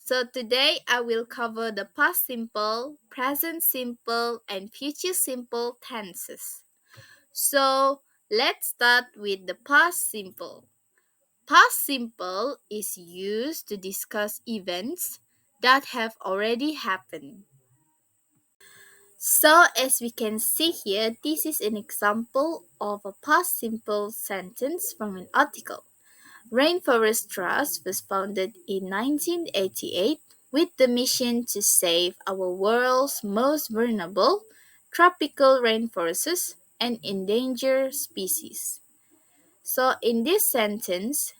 So today I will cover the past simple, present simple, and future simple tenses. So let's start with the past simple. Past simple is used to discuss events that have already happened. So as we can see here, this is an example of a past simple sentence from an article. Rainforest Trust was founded in 1988 with the mission to save our world's most vulnerable tropical rainforests and endangered species. So in this sentence,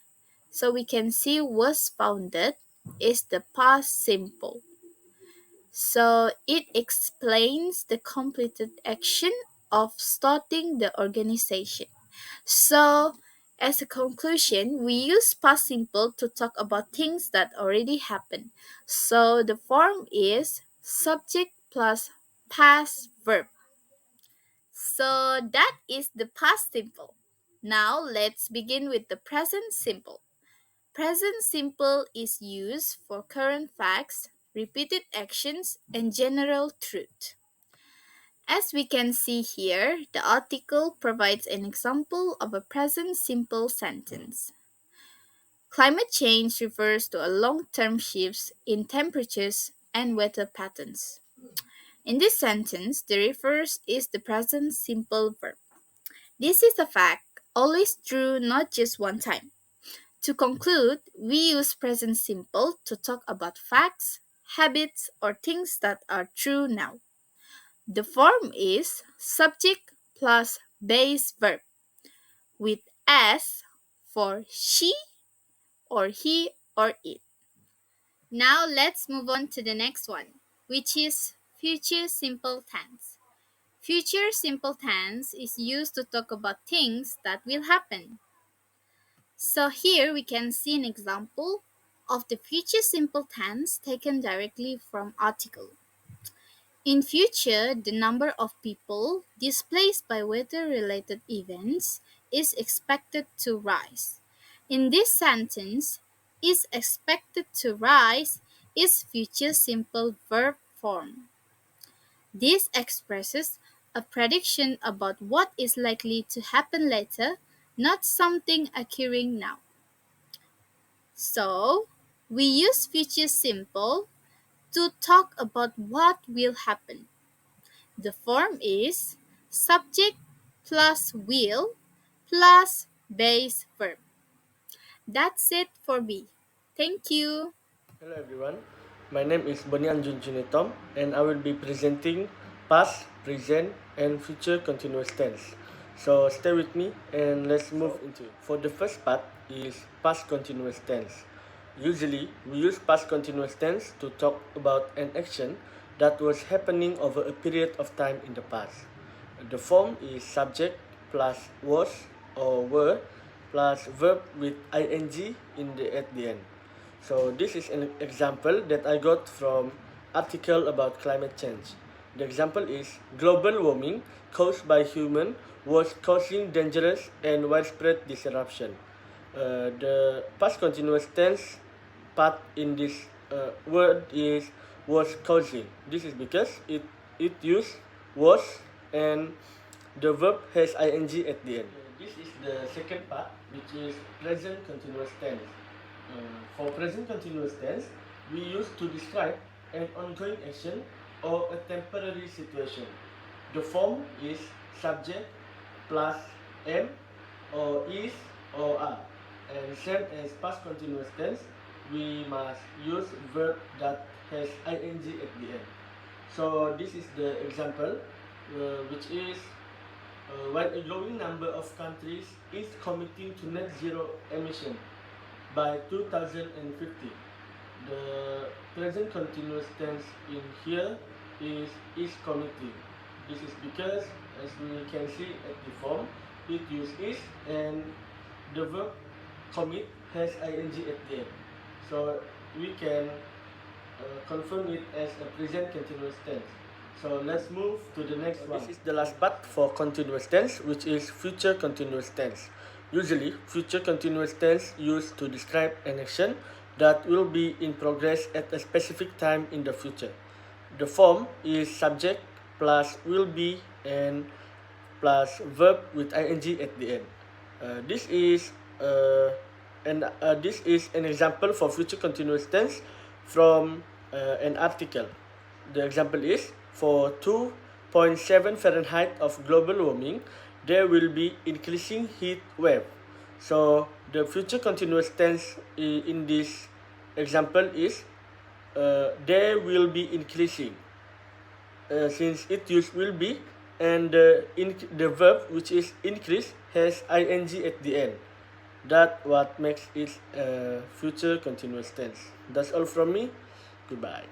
we can see was founded is the past simple. So it explains the completed action of starting the organization. So, as a conclusion, we use past simple to talk about things that already happened. So, the form is subject plus past verb. So, that is the past simple. Now, let's begin with the present simple. Present simple is used for current facts, repeated actions, and general truth. As we can see here, the article provides an example of a present simple sentence. Climate change refers to a long-term shifts in temperatures and weather patterns. In this sentence, the refers is the present simple verb. This is a fact, always true, not just one time. To conclude, we use present simple to talk about facts, habits, or things that are true now. The form is subject plus base verb with s for she or he or it. Now let's move on to the next one, which is future simple tense. Future simple tense is used to talk about things that will happen. So here we can see an example of the future simple tense taken directly from article. In future, the number of people displaced by weather-related events is expected to rise. In this sentence, is expected to rise is future simple verb form. This expresses a prediction about what is likely to happen later, not something occurring now. So, we use future simple to talk about what will happen. The form is subject plus will plus base verb. That's it for me. Thank you. Hello everyone, my name is Bonian Junjunitom and I will be presenting past, present and future continuous tense. So stay with me and let's move into it. For the first part is past continuous tense. Usually we use past continuous tense to talk about an action that was happening over a period of time in the past. The form is subject plus was or were plus verb with ing at the end. So this is an example that I got from article about climate change. The example is global warming caused by human was causing dangerous and widespread disruption. The past continuous tense part in this word is was causing. This is because it used was and the verb has ing at the end. This is the second part, which is present continuous tense. For present continuous tense, we use to describe an ongoing action or a temporary situation. The form is subject plus am or is or are. And same as past continuous tense, we must use verb that has ing at the end. So this is the example, which is when a growing number of countries is committing to net zero emission by 2050. The present continuous tense in here is committing. This is because, as we can see at the form, it uses is and the verb commit has ing at the end. So we can confirm it as a present continuous tense. So let's move to the next one. This is the last part for continuous tense, which is future continuous tense. Usually, future continuous tense used to describe an action that will be in progress at a specific time in the future. The form is subject plus will be and plus verb with ing at the end. This is this is an example for future continuous tense from an article. The example is for 2.7 Fahrenheit of global warming, there will be increasing heat wave. So the future continuous tense in this example is there will be increasing, since it use will be, and the verb which is increase has ing at the end. That what makes it future continuous tense. That's all from me. Goodbye.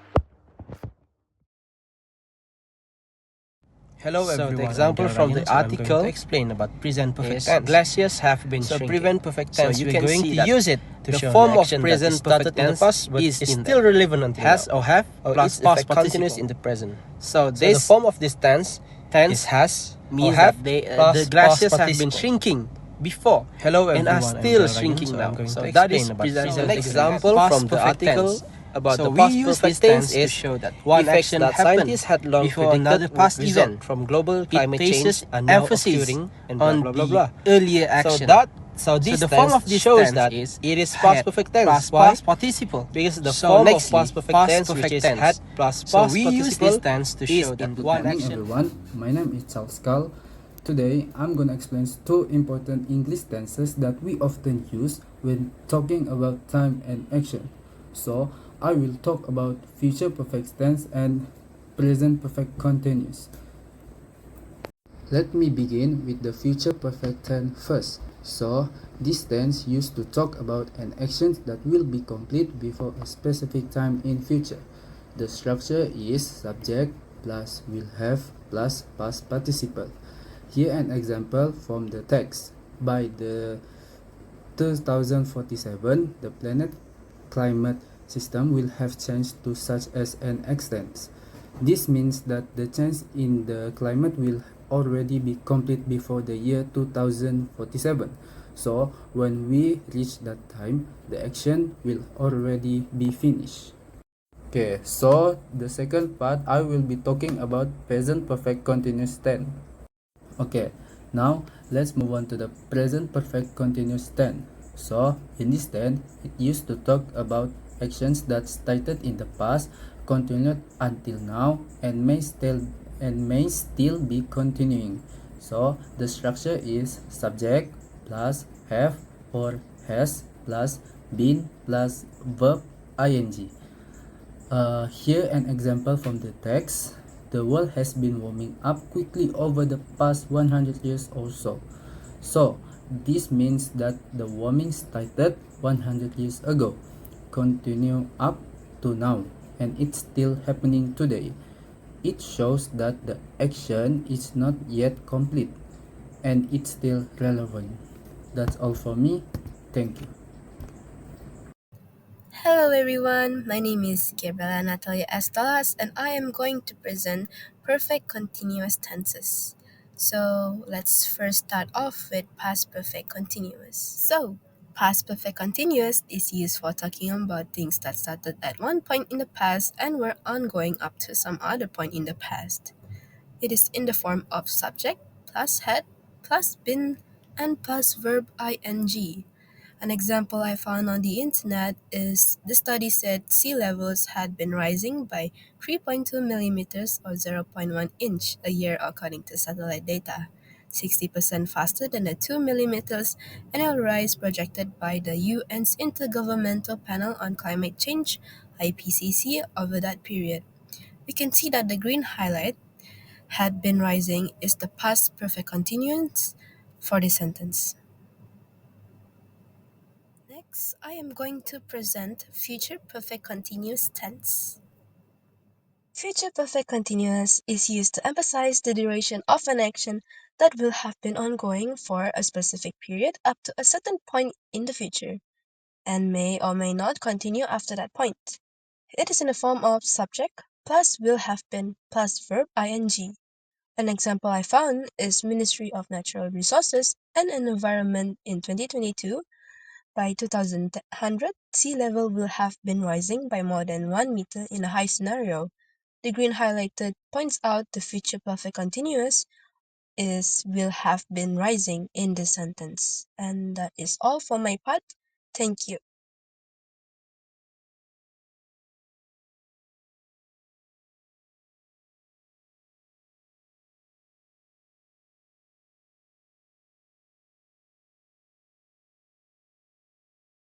Hello so the example from the article to explain about present perfect tense. Glaciers have been shrinking. Prevent perfect tense, so we're going to use it to the show form of present perfect tense is still relevant until has now, or have or plus past continuous in the present. So the form of this tense is has means have that the glaciers have been shrinking before hello everyone, and are still shrinking now. So that is present example from the article about the past perfect tense is to show that one action that scientists had long before another past event from global climate change are now occurring and blah blah blah blah earlier action. So the form of this shows that it is past perfect tense past participle because the form of past perfect tense which is had plus past participle. So we use this tense to show that one action. Everyone, my name is Charles Carl. Today, I'm gonna explain two important English tenses that we often use when talking about time and action. So, I will talk about future perfect tense and present perfect continuous. Let me begin with the future perfect tense first. So, this tense used to talk about an action that will be complete before a specific time in future. The structure is subject plus will have plus past participle. Here an example from the text. By the 2047, the planet climate system will have changed to such as an extent. This means that the change in the climate will already be complete before the year 2047. So when we reach that time, the action will already be finished. Okay, so the second part I will be talking about present perfect continuous tense. Okay, now let's move on to the present perfect continuous tense. So in this tense, it used to talk about actions that started in the past, continued until now, and may still be continuing. So the structure is subject plus have or has plus been plus verb ing. Here an example from the text. The world has been warming up quickly over the past 100 years or so. So, this means that the warming started 100 years ago, continue up to now, and it's still happening today. It shows that the action is not yet complete, and it's still relevant. That's all for me. Thank you. Hello everyone, my name is Gabriela Natalia Estalas and I am going to present perfect continuous tenses. So let's first start off with past perfect continuous. So, past perfect continuous is used for talking about things that started at one point in the past and were ongoing up to some other point in the past. It is in the form of subject plus had plus been and plus verb ing. An example I found on the internet is the study said sea levels had been rising by 3.2 millimeters or zero point 0.1 inch a year according to satellite data, 60% faster than the 2 millimeters annual rise projected by the UN's Intergovernmental Panel on Climate Change IPCC over that period. We can see that the green highlight had been rising is the past perfect continuance for this sentence. Next, I am going to present future perfect continuous tense. Future perfect continuous is used to emphasize the duration of an action that will have been ongoing for a specific period up to a certain point in the future and may or may not continue after that point. It is in the form of subject plus will have been plus verb ing. An example I found is Ministry of Natural Resources and Environment in 2022 By 2100, sea level will have been rising by more than 1 meter in a high scenario. The green highlighted points out the future perfect continuous is will have been rising in this sentence. And that is all for my part. Thank you.